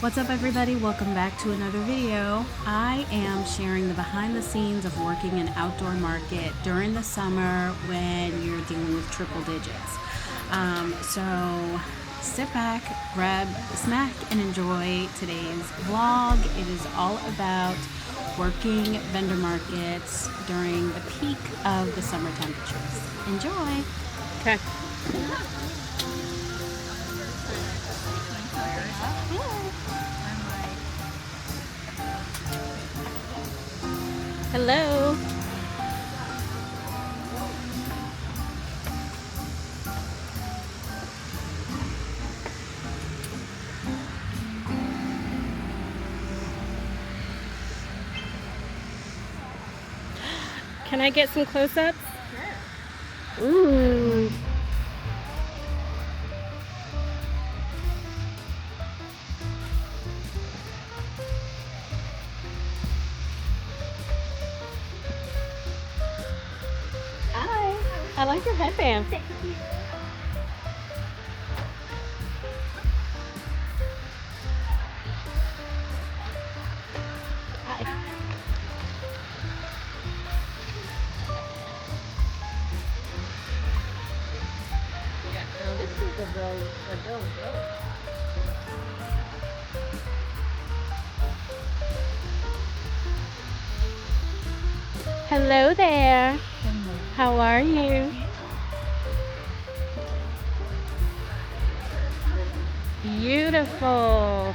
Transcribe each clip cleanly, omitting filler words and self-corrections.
What's up everybody, welcome back to another video. I am sharing the behind the scenes of working an outdoor market during the summer when you're dealing with triple digits. So sit back, grab a snack and enjoy today's vlog. It is all about working vendor markets during the peak of the summer temperatures. Enjoy. Okay. Hello. Can I get some close-ups? Sure. Ooh. I like your headband. Thank you. This is a adult road. Hello there. How are you? Beautiful.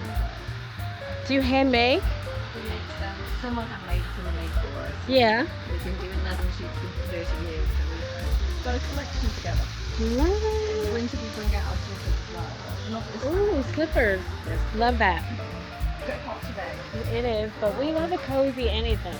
Do you handmake? We make some. Someone have made some made for us. Yeah. We've been doing leather sheets for 30 years, so we've got a collection together. Love In it. winter we bring out our slippers as well. Not this Ooh, slippers. Yes. Love that. It's a bit hot today. It is, but we love a cozy anything.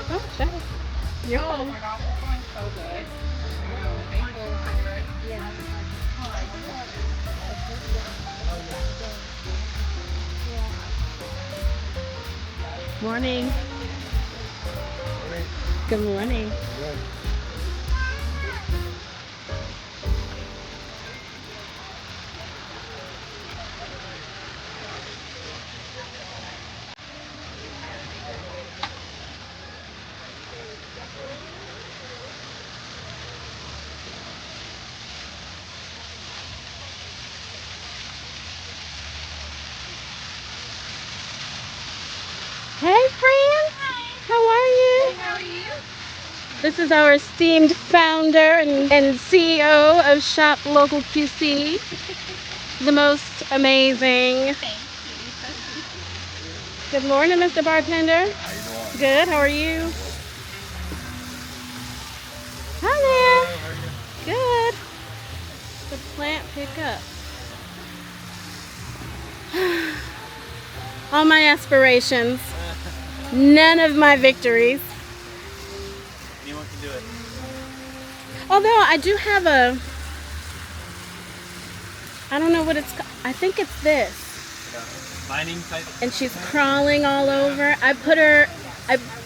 Oh, sure. You're Oh my god, we're going so good. Yeah. Morning. Good morning. Hey, friend. How are you? How are you? This is our esteemed founder and CEO of Shop Local QC. The most amazing. Thank you. Good morning, Mr. Bartender. How you doing? Good. How are you? Hi there. Good. The plant pickup. All my aspirations, none of my victories. Anyone can do it. Although I do have a, I don't know what it's called. I think it's this. Mining type. And she's crawling all over. I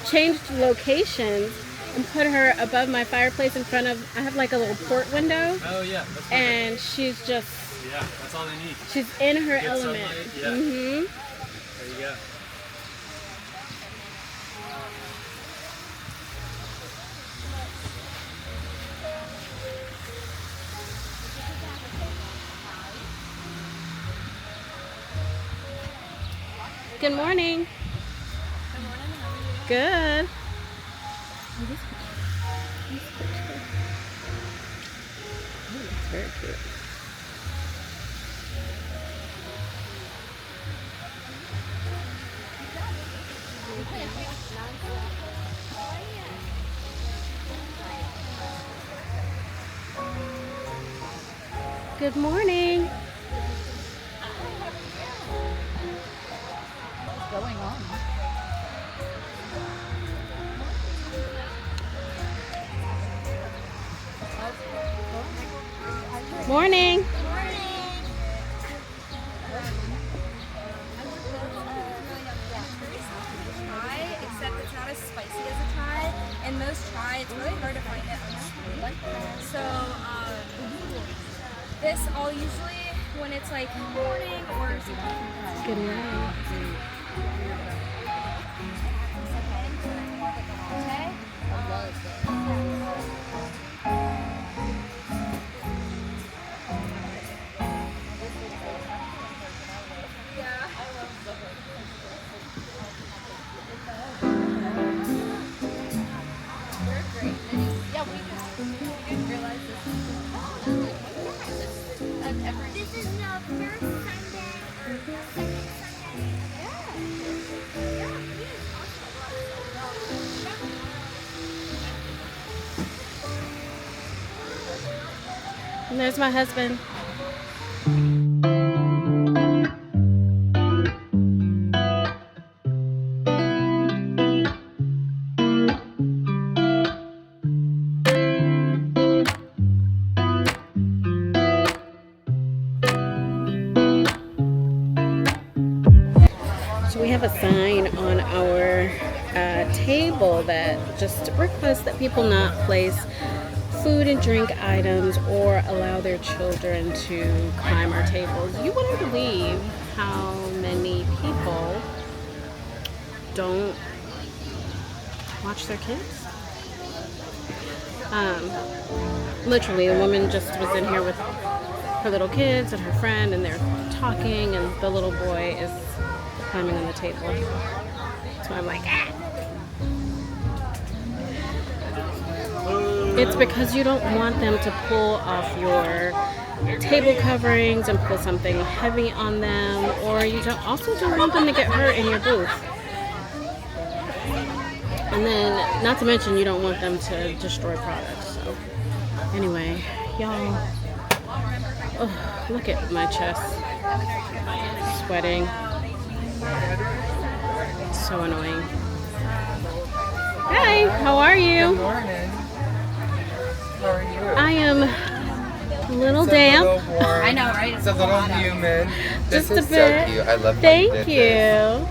changed locations and put her above my fireplace in front of, I have like a little port window. Oh yeah, that's perfect. And she's just, Yeah, that's all they need. she's in her Get element. sunlight, yeah. Mm-hmm. There you go. Good morning. Good morning, how are you? Good. Oh, this picture. Oh, that's very cute. Good morning. What's going on? Morning. Thai, except it's not as spicy as a Thai. And most Thai, it's really hard to find it unsweet. So this I'll usually, when it's like morning or something. Good morning. This is the first Sunday or the second Sunday. And there's my husband. So we have a sign on our table that just requests that people not place food and drink items or allow their children to climb our tables. You wouldn't believe how many people don't watch their kids. Literally, the woman just was in here with her little kids and her friend, and they're talking, and the little boy is climbing on the table. So I'm like, ah! It's because you don't want them to pull off your table coverings and pull something heavy on them, or you also don't want them to get hurt in your booth. And then, not to mention, you don't want them to destroy products. So, anyway, y'all, oh, look at my chest, sweating. So annoying. Hi, how are you? Good morning. How are you? I am a little It's damp. A little warm. I know, right? It's a little humid. This Just a is bit. so cute. I love how Thank did this. you.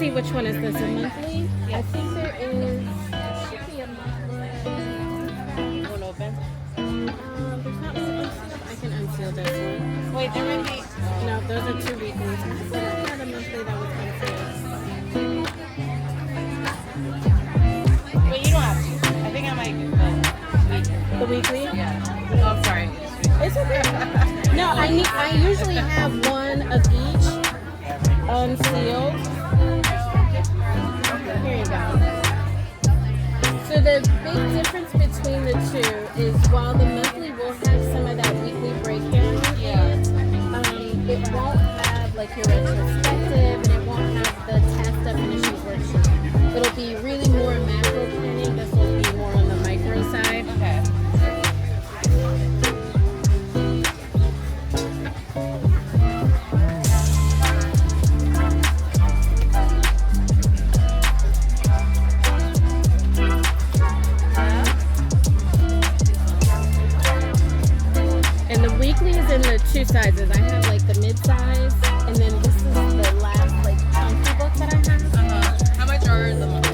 see which one is this, a monthly? I think there is. Should be a monthly. Won't open. There's not. I can unseal this one. Wait, there might be. No, those are 2 weeklies. I thought I had a monthly that was unsealed. Wait, you don't have to. I think I might get The weekly? Yeah. Oh, I'm sorry. It's okay. No, I usually have one of each unsealed. Here you go. So the big difference between the two is while the monthly will have some of that weekly breakdown, it won't have like your retrospective and it won't have the task definitions worksheet. It'll be really more macro planning. This will be more on the micro side. Okay. And the weekly is in the 2 sizes. I have like the mid-size, and then this is the last like chunky book that I have. How much are the months?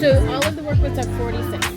So all of the workbooks are 46.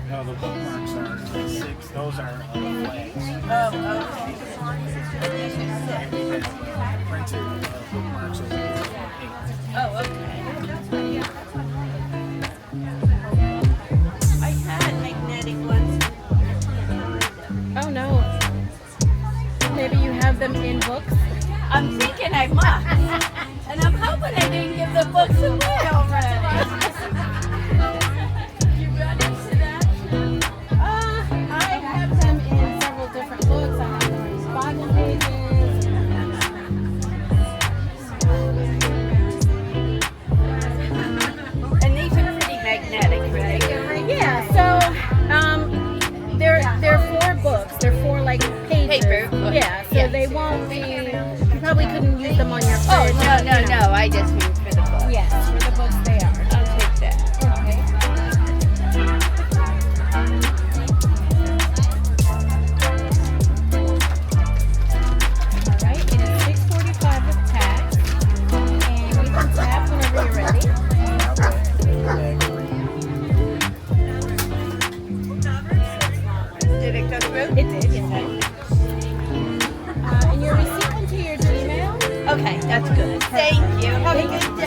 No, the bookmarks are 6. Those are flags. Printed bookmarks over here. 8. Oh, okay. I had magnetic ones. Oh no. Maybe you have them in books? I'm thinking I must. And I'm hoping I didn't give the books away already. You run into that? I have them in several different books. I have them in Bible pages. And these are pretty magnetic, right? Yeah, so they're 4 books. They're 4 like pages. Paper books. Yeah, so Yeah. they won't be. You probably couldn't use them on your Oh, fridge. no, no, you know. no. I just mean for the book. Yes, for the books they are. I'll take that. Okay. All right, it is $6.45 with tax, and you can tap whenever you're ready. Did it go through? It did, yes. And your receipt went to your Gmail. Okay, that's good. Thank you. Have a good day.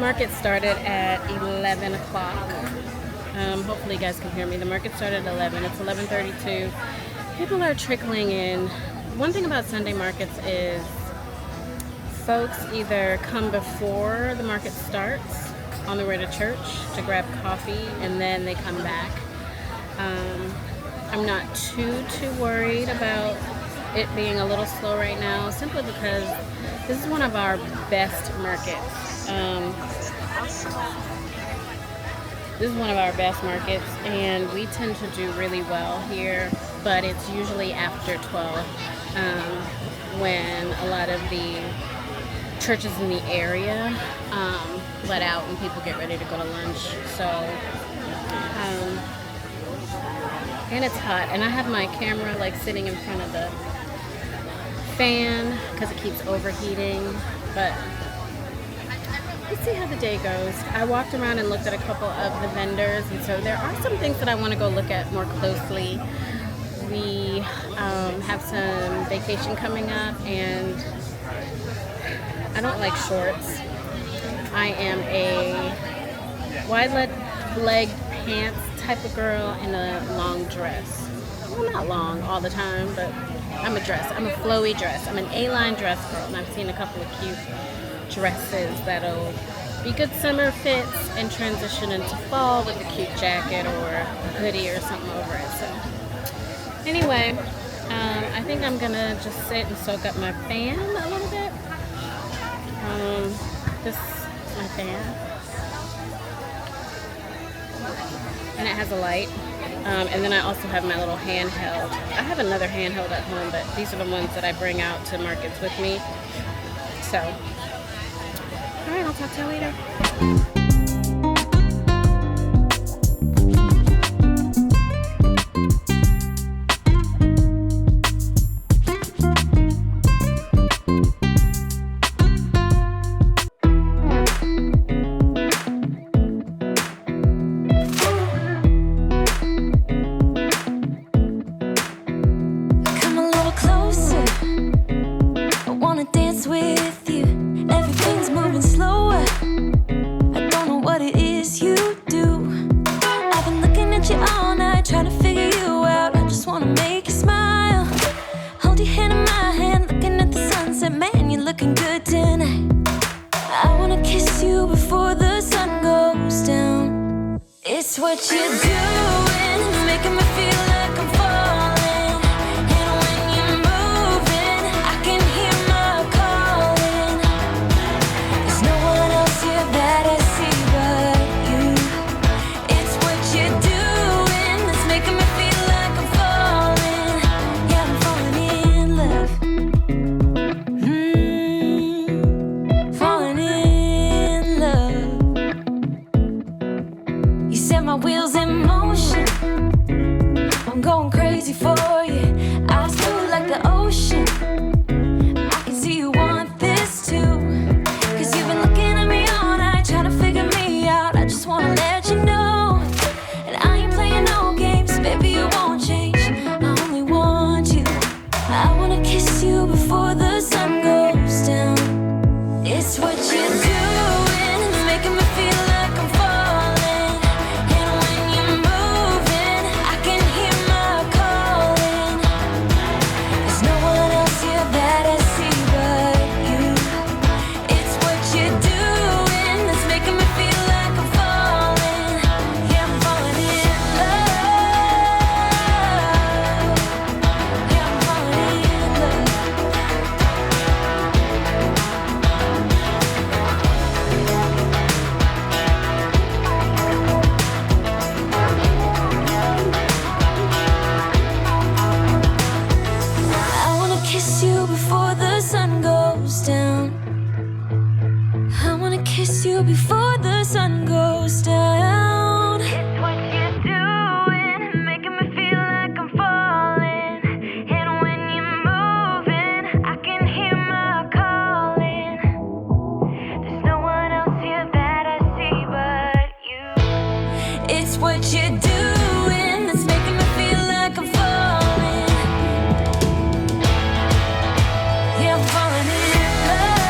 market started at 11 o'clock. Hopefully you guys can hear me. The market started at 11. It's 11:32. People are trickling in. One thing about Sunday markets is folks either come before the market starts on their way to church to grab coffee, and then they come back. I'm not too worried about it being a little slow right now, simply because this is one of our best markets. This is one of our best markets, and we tend to do really well here, but it's usually after 12 when a lot of the churches in the area let out and people get ready to go to lunch. So, and it's hot, and I have my camera like sitting in front of the fan because it keeps overheating, but let's see how the day goes. I walked around and looked at a couple of the vendors, and so there are some things that I want to go look at more closely. We have some vacation coming up, and I don't like shorts. I am a wide leg pants type of girl in a long dress. Well, not long all the time, but I'm a dress. I'm a flowy dress. I'm an A-line dress girl, and I've seen a couple of cute dresses that'll be good summer fits and transition into fall with a cute jacket or a hoodie or something over it. So anyway, I think I'm gonna just sit and soak up my fan a little bit. This is my fan, and it has a light. And then I also have my little handheld. I have another handheld at home, but these are the ones that I bring out to markets with me. So, all right, I'll talk to you later. What you're doing is making me feel like I'm falling. And when you're moving, I can hear my calling. There's no one else here that I see but you. It's what you're doing that's making me feel like I'm falling. Yeah, I'm falling in love. You set my wheels in motion. I'm going crazy for you. Eyes blue like the ocean. I can see you want this too. Cause you've been looking at me all night, trying to figure me out. I just wanna let you know. And I ain't playing no games, baby, you won't change. I only want you. I wanna kiss you before the sun goes down. It's what you're doing, it's making me feel like I'm falling. And when you're moving, I can hear my calling. There's no one else here that I see but you. It's what you're doing that's making me feel like I'm falling. Yeah, I'm falling in love. Yeah, I'm falling in love. I wanna kiss you before the sun goes down. I wanna kiss you before the sun goes down. It's what you're doing, making me feel like I'm falling. And when you're moving, I can hear my calling. There's no one else here that I see but you. It's what you're doing that's making me feel like I'm falling. Yeah, I'm falling in love.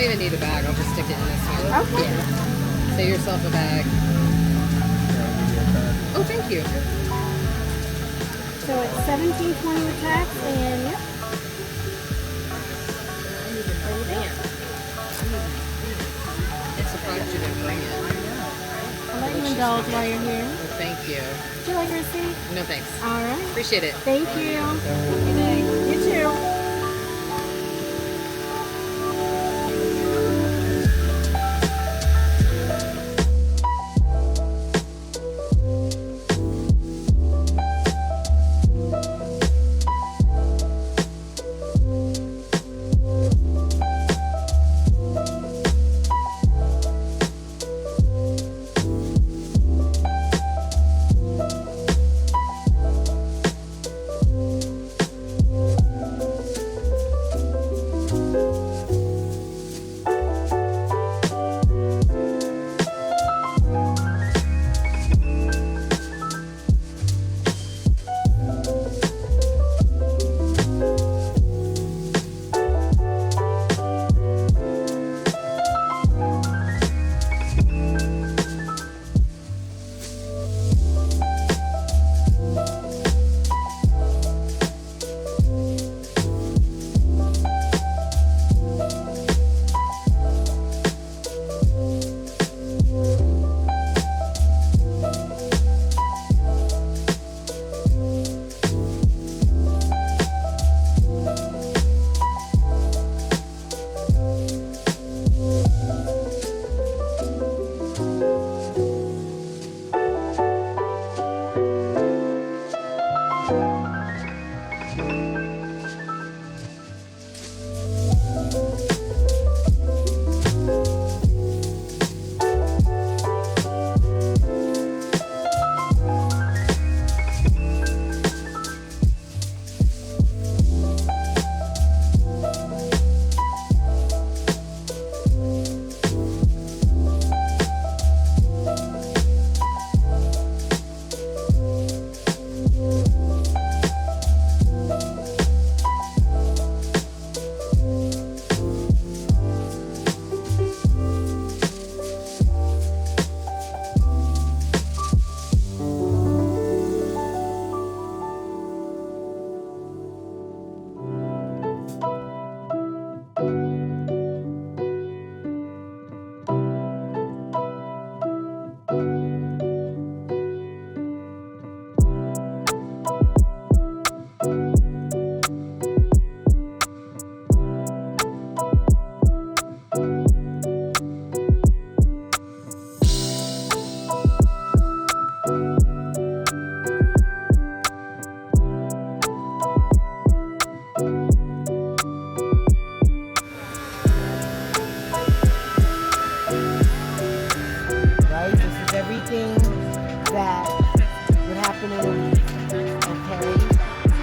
don't even need a bag. I'll just stick it in this one. Okay. Yeah. Save yourself a bag. Oh, thank you. So it's $17.20 with tax, and yep. I'm surprised you didn't bring it. I'll let you indulge while you're here. Well, thank you. Would you like a receipt? No thanks. All right. Appreciate it. Thank you. Good day. You too. everything that would happen in a week, okay?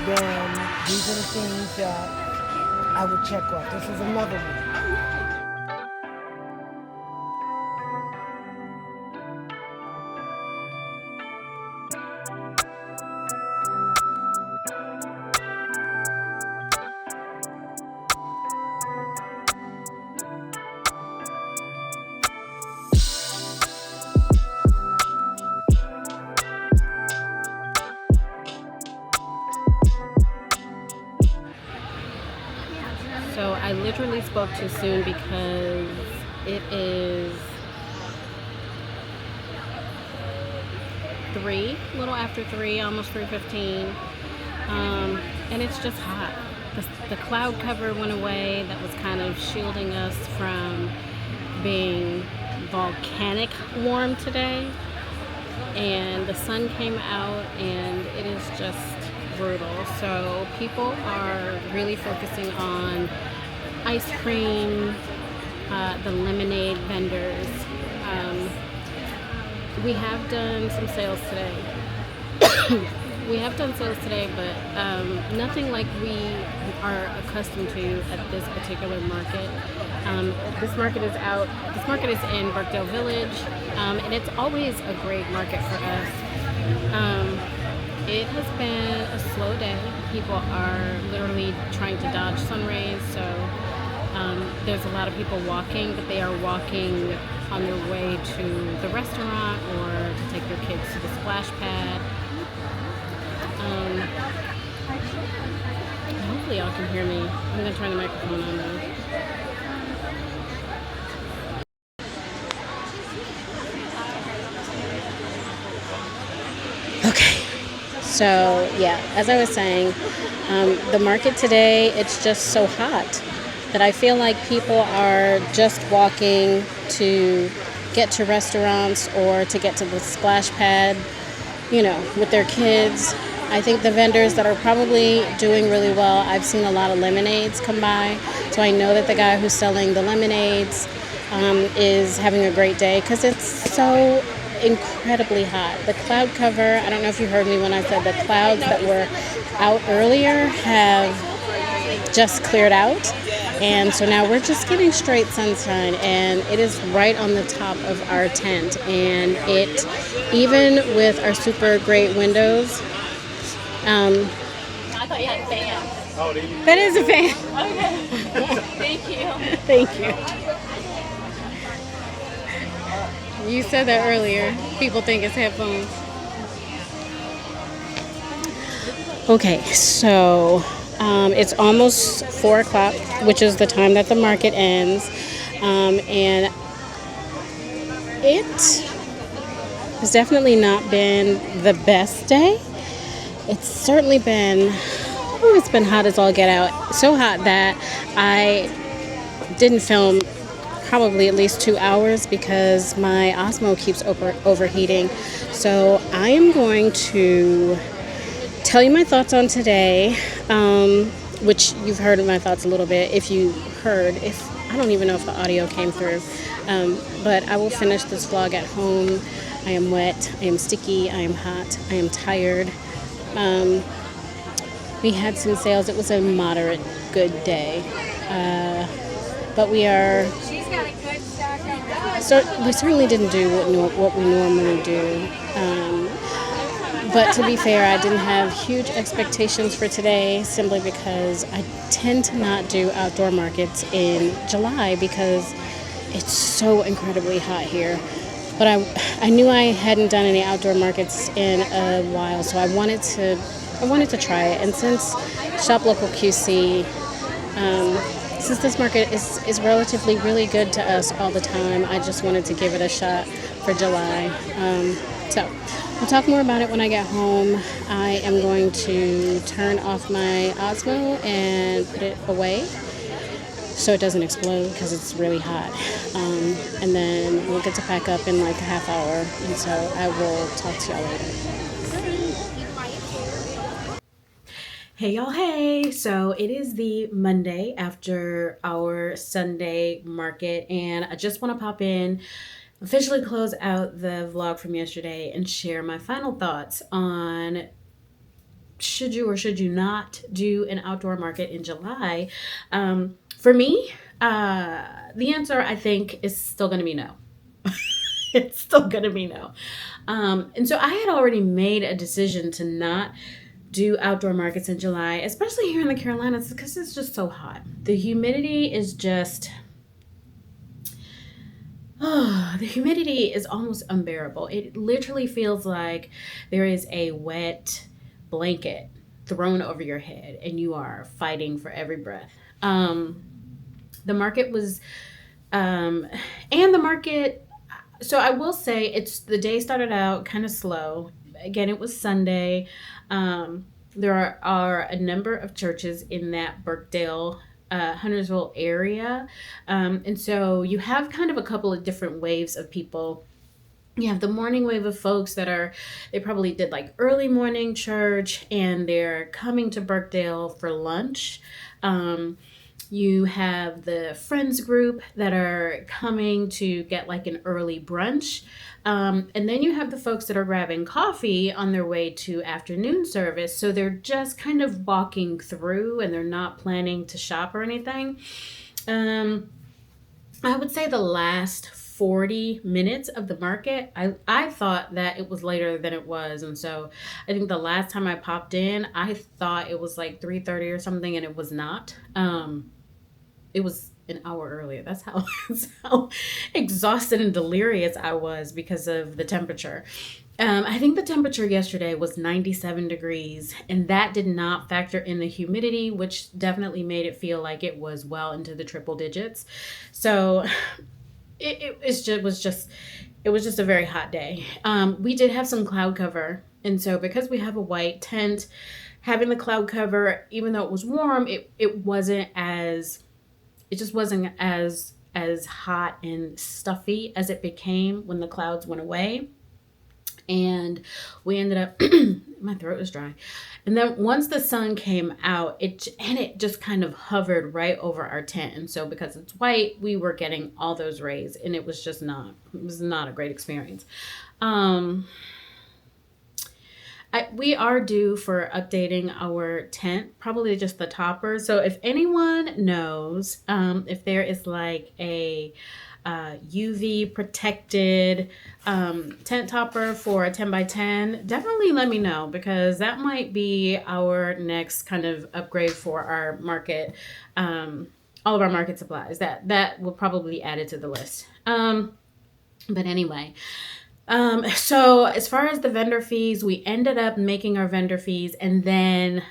Then these are the things that I would check off. This is another one. So I literally spoke too soon because it is 3, a little after 3, almost 3:15, and it's just hot. The cloud cover went away that was kind of shielding us from being volcanic warm today, and the sun came out and it is just brutal. So people are really focusing on ice cream, the lemonade vendors. We have done some sales today. But nothing like we are accustomed to at this particular market. This market is in Burkdale Village, and it's always a great market for us. It has been a slow day. People are literally trying to dodge sun rays, so There's a lot of people walking, but they are walking on their way to the restaurant or to take their kids to the splash pad. Hopefully y'all can hear me. I'm going to turn the microphone on now. Okay, so yeah, as I was saying, the market today, it's just so hot that I feel like people are just walking to get to restaurants or to get to the splash pad, you know, with their kids. I think the vendors that are probably doing really well, I've seen a lot of lemonades come by, so I know that the guy who's selling the lemonades is having a great day because it's so incredibly hot. The cloud cover, I don't know if you heard me when I said the clouds that were out earlier have just cleared out, and so now we're just getting straight sunshine, and it is right on the top of our tent, and it, even with our super great windows, I thought you had fans. that is a fan. Okay. Thank you. Thank you. You said that earlier. People think it's headphones. Okay, so it's almost 4 o'clock, which is the time that the market ends. And it has definitely not been the best day. It's certainly been, it's been hot as all get out. So hot that I didn't film probably at least 2 hours because my Osmo keeps overheating. So I am going to tell you my thoughts on today, which you've heard my thoughts a little bit. If I don't even know if the audio came through, but I will finish this vlog at home. I am wet, I am sticky, I am hot, I am tired. We had some sales. It was a moderate good day, but we certainly didn't do what we normally do. But to be fair, I didn't have huge expectations for today simply because I tend to not do outdoor markets in July because it's so incredibly hot here. But I knew I hadn't done any outdoor markets in a while, so I wanted to try it. And since Shop Local QC, since this market is relatively really good to us all the time, I just wanted to give it a shot for July. So we'll talk more about it when I get home. I am going to turn off my Osmo and put it away so it doesn't explode because it's really hot. And then we'll get to pack up in like a half hour, and so I will talk to y'all later. Hey y'all, hey! So it is the Monday after our Sunday market, and I just want to pop in, officially close out the vlog from yesterday and share my final thoughts on should you or should you not do an outdoor market in July. For me, the answer I think is still going to be no. It's still going to be no. And so I had already made a decision to not do outdoor markets in July, especially here in the Carolinas, because it's just so hot. The humidity is just, the humidity is almost unbearable. It literally feels like there is a wet blanket thrown over your head and you are fighting for every breath. The market was, and the market, so I will say the day started out kind of slow. Again, it was Sunday. There are a number of churches in that Burkdale, Huntersville area. And so you have kind of a couple of different waves of people. You have the morning wave of folks they probably did like early morning church and they're coming to Burkdale for lunch. You have the friends group that are coming to get like an early brunch. And then you have the folks that are grabbing coffee on their way to afternoon service. So they're just kind of walking through and they're not planning to shop or anything. I would say the last 40 minutes of the market, I thought that it was later than it was. And so I think the last time I popped in, I thought it was like 3:30 or something, and it was not. It was an hour earlier. That's that's how exhausted and delirious I was because of the temperature. I think the temperature yesterday was 97 degrees, and that did not factor in the humidity, which definitely made it feel like it was well into the triple digits. So it was just a very hot day. We did have some cloud cover, and so because we have a white tent, having the cloud cover, even though it was warm, it just wasn't as hot and stuffy as it became when the clouds went away. And we ended up my throat was dry. And then once the sun came out, it just kind of hovered right over our tent. And so because it's white, we were getting all those rays, and it was not a great experience. We are due for updating our tent, probably just the topper. So if anyone knows if there is like a UV protected tent topper for a 10 by 10, definitely let me know, because that might be our next kind of upgrade for our market, all of our market supplies. That will probably be added to the list. But anyway, so as far as the vendor fees, we ended up making our vendor fees and then,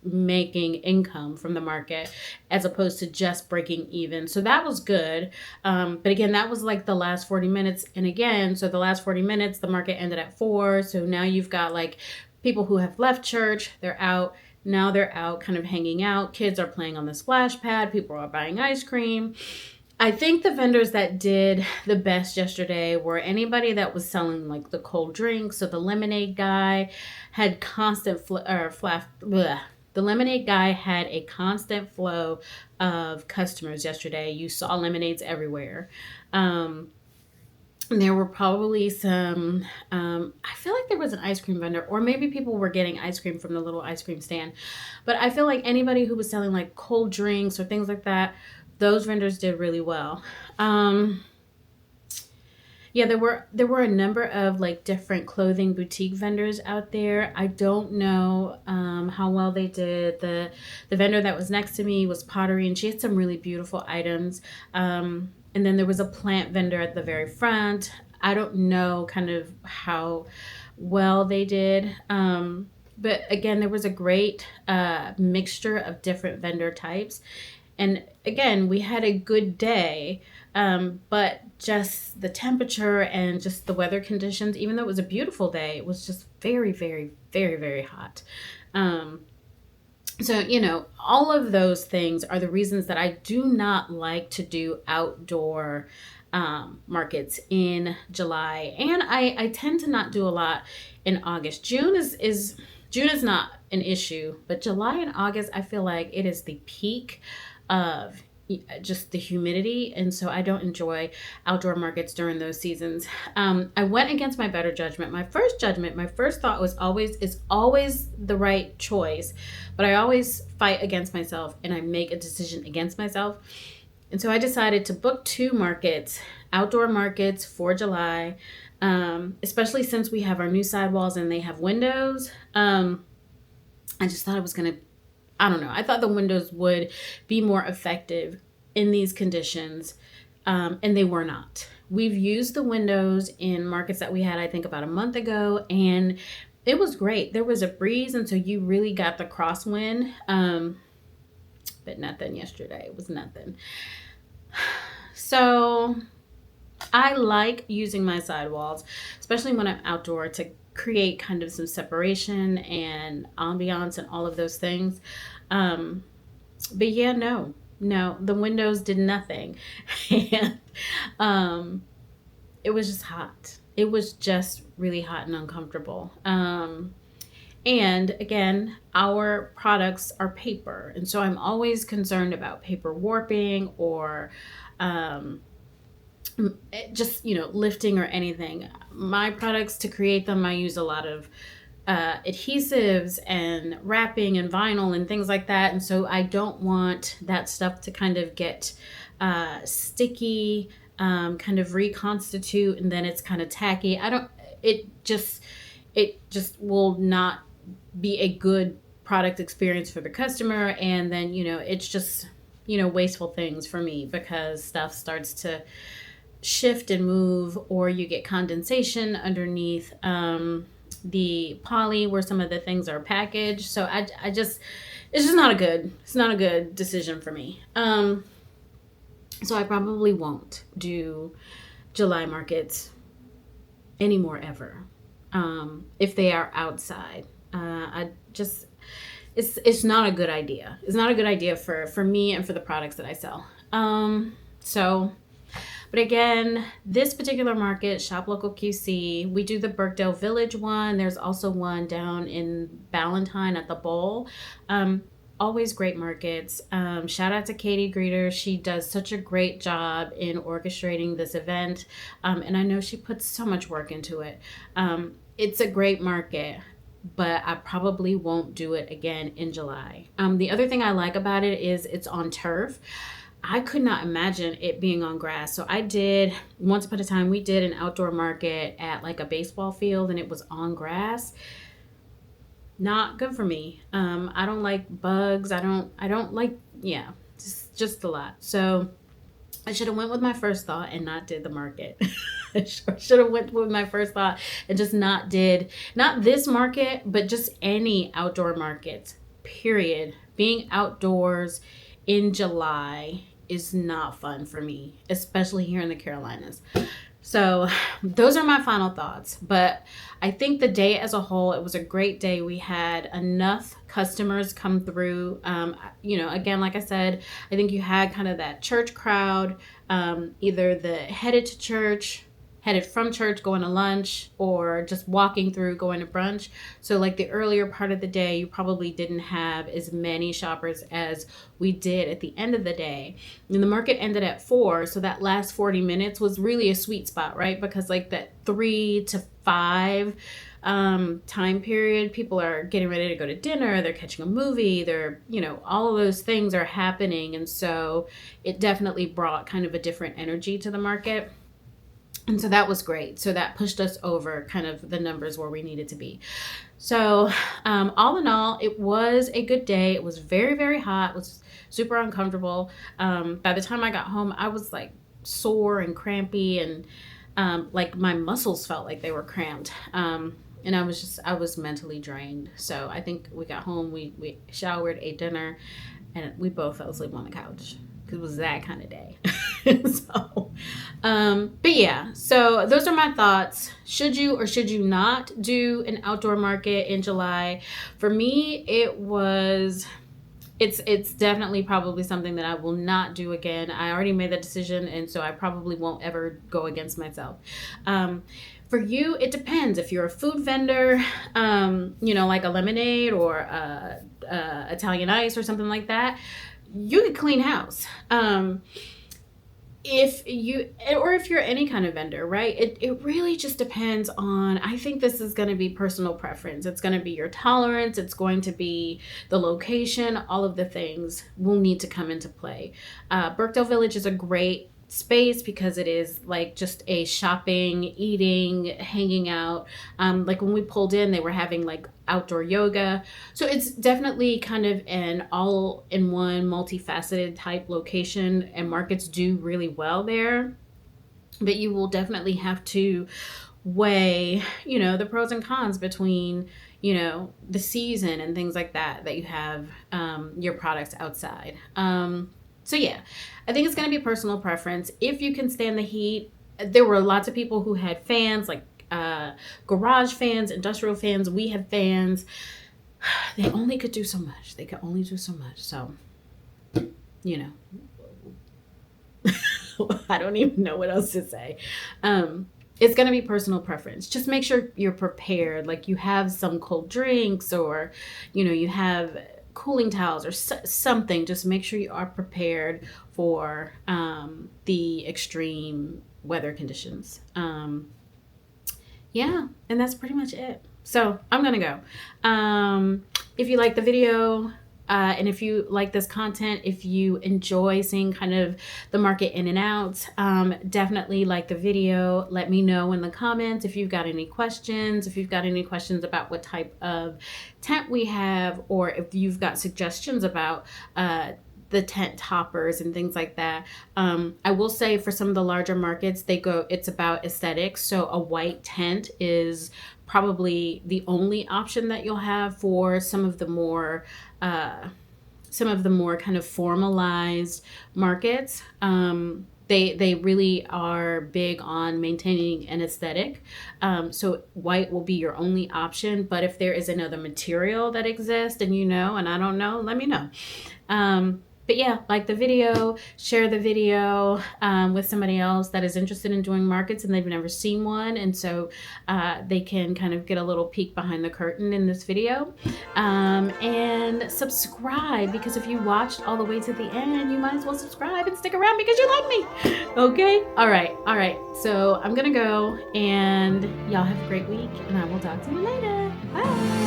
making income from the market as opposed to just breaking even. So that was good. But again, that was like the last 40 minutes. And again, so the last 40 minutes, the market ended at 4. So now you've got like people who have left church, they're out. Now they're out kind of hanging out. Kids are playing on the splash pad. People are buying ice cream. I think the vendors that did the best yesterday were anybody that was selling like the cold drinks. So the lemonade guy had the lemonade guy had a constant flow of customers yesterday. You saw lemonades everywhere. There were probably some, I feel like there was an ice cream vendor, or maybe people were getting ice cream from the little ice cream stand. But I feel like anybody who was selling like cold drinks or things like that, those vendors did really well. There were a number of like different clothing boutique vendors out there. I don't know how well they did. The vendor that was next to me was pottery, and she had some really beautiful items. And then there was a plant vendor at the very front. I don't know kind of how well they did. But again, there was a great mixture of different vendor types. And again, we had a good day, but just the temperature and just the weather conditions, even though it was a beautiful day, it was just very, very, very, very hot. So, all of those things are the reasons that I do not like to do outdoor markets in July. And I tend to not do a lot in August. June is not an issue, but July and August, I feel like it is the peak of just the humidity, and so I don't enjoy outdoor markets during those seasons. I went against my better judgment. My first thought is always the right choice, but I always fight against myself and I make a decision against myself. And so I decided to book 2 markets, outdoor markets for July, especially since we have our new sidewalls and they have windows. I just thought it was going to, I don't know. I thought the windows would be more effective in these conditions, and they were not. We've used the windows in markets that we had, I think, about a month ago, and it was great. There was a breeze, and so you really got the crosswind, but nothing yesterday. It was nothing. So I like using my sidewalls, especially when I'm outdoor, to create kind of some separation and ambiance and all of those things. But yeah, no, the windows did nothing. And it was just hot. It was just really hot and uncomfortable. And again, our products are paper. And so I'm always concerned about paper warping or just lifting or anything. My products, to create them, I use a lot of adhesives and wrapping and vinyl and things like that, and so I don't want that stuff to kind of get sticky, kind of reconstitute, and then it's kind of tacky. It just will not be a good product experience for the customer, and then it's just wasteful things for me because stuff starts to shift and move, or you get condensation underneath the poly where some of the things are packaged. So I just, it's not a good decision for me. So I probably won't do July markets anymore ever. If they are outside, it's not a good idea. It's not a good idea for me and for the products that I sell. But again, this particular market, Shop Local QC, we do the Birkdale Village one. There's also one down in Ballantyne at the Bowl. Always great markets. Shout out to Katie Greeter. She does such a great job in orchestrating this event. And I know she puts so much work into it. It's a great market, but I probably won't do it again in July. The other thing I like about it is it's on turf. I could not imagine it being on grass. So once upon a time, we did an outdoor market at like a baseball field and it was on grass. Not good for me. I don't like bugs. I don't like, just a lot. So I should have went with my first thought and not did the market. I should have went with my first thought and just not this market, but just any outdoor market, period. Being outdoors in July is not fun for me, especially here in the Carolinas. So those are my final thoughts. But I think the day as a whole, it was a great day. We had enough customers come through. Again, like I said, I think you had kind of that church crowd, either the headed from church going to lunch, or just walking through going to brunch. So like the earlier part of the day, you probably didn't have as many shoppers as we did at the end of the day. And the market ended at 4. So that last 40 minutes was really a sweet spot, right? Because like that 3 to 5 time period, people are getting ready to go to dinner, they're catching a movie, they're, all of those things are happening. And so it definitely brought kind of a different energy to the market. And so that was great. So that pushed us over kind of the numbers where we needed to be. So all in all, it was a good day. It was very, very hot. It was super uncomfortable. By the time I got home, I was like sore and crampy, and like my muscles felt like they were cramped. And I was mentally drained. So I think we got home, we showered, ate dinner, and we both fell asleep on the couch. It was that kind of day. But yeah, so those are my thoughts. Should you or should you not do an outdoor market in July? For me, it's definitely probably something that I will not do again. I already made that decision, and so I probably won't ever go against myself. For you, it depends. If you're a food vendor, like a lemonade or Italian ice or something like that, you could clean house. If you're any kind of vendor, right? It really just depends on, I think this is going to be personal preference. It's going to be your tolerance. It's going to be the location. All of the things will need to come into play. Birkdale Village is a great space because it is like just a shopping, eating, hanging out. Like when we pulled in, they were having like outdoor yoga. So it's definitely kind of an all-in-one, multifaceted type location, and markets do really well there. But you will definitely have to weigh, the pros and cons between, the season and things like that you have your products outside. So yeah, I think it's going to be personal preference. If you can stand the heat, there were lots of people who had fans, like garage fans, industrial fans. We have fans. They only could do so much. They could only do so much. So, I don't even know what else to say. It's going to be personal preference. Just make sure you're prepared. Like you have some cold drinks, or, you have cooling towels or something. Just make sure you are prepared for the extreme weather conditions. Yeah, and that's pretty much it. So I'm gonna go. If you like the video, and if you like this content, if you enjoy seeing kind of the market in and out, definitely like the video. Let me know in the comments if you've got any questions, about what type of tent we have, or if you've got suggestions about the tent toppers and things like that. I will say for some of the larger markets, it's about aesthetics. So a white tent is probably the only option that you'll have for some of the more kind of formalized markets. They really are big on maintaining an aesthetic. So white will be your only option. But if there is another material that exists and and I don't know, let me know. But yeah, like the video, share the video with somebody else that is interested in doing markets and they've never seen one. And so they can kind of get a little peek behind the curtain in this video. And subscribe, because if you watched all the way to the end, you might as well subscribe and stick around because you like me. Okay? All right. So I'm going to go, and y'all have a great week, and I will talk to you later. Bye.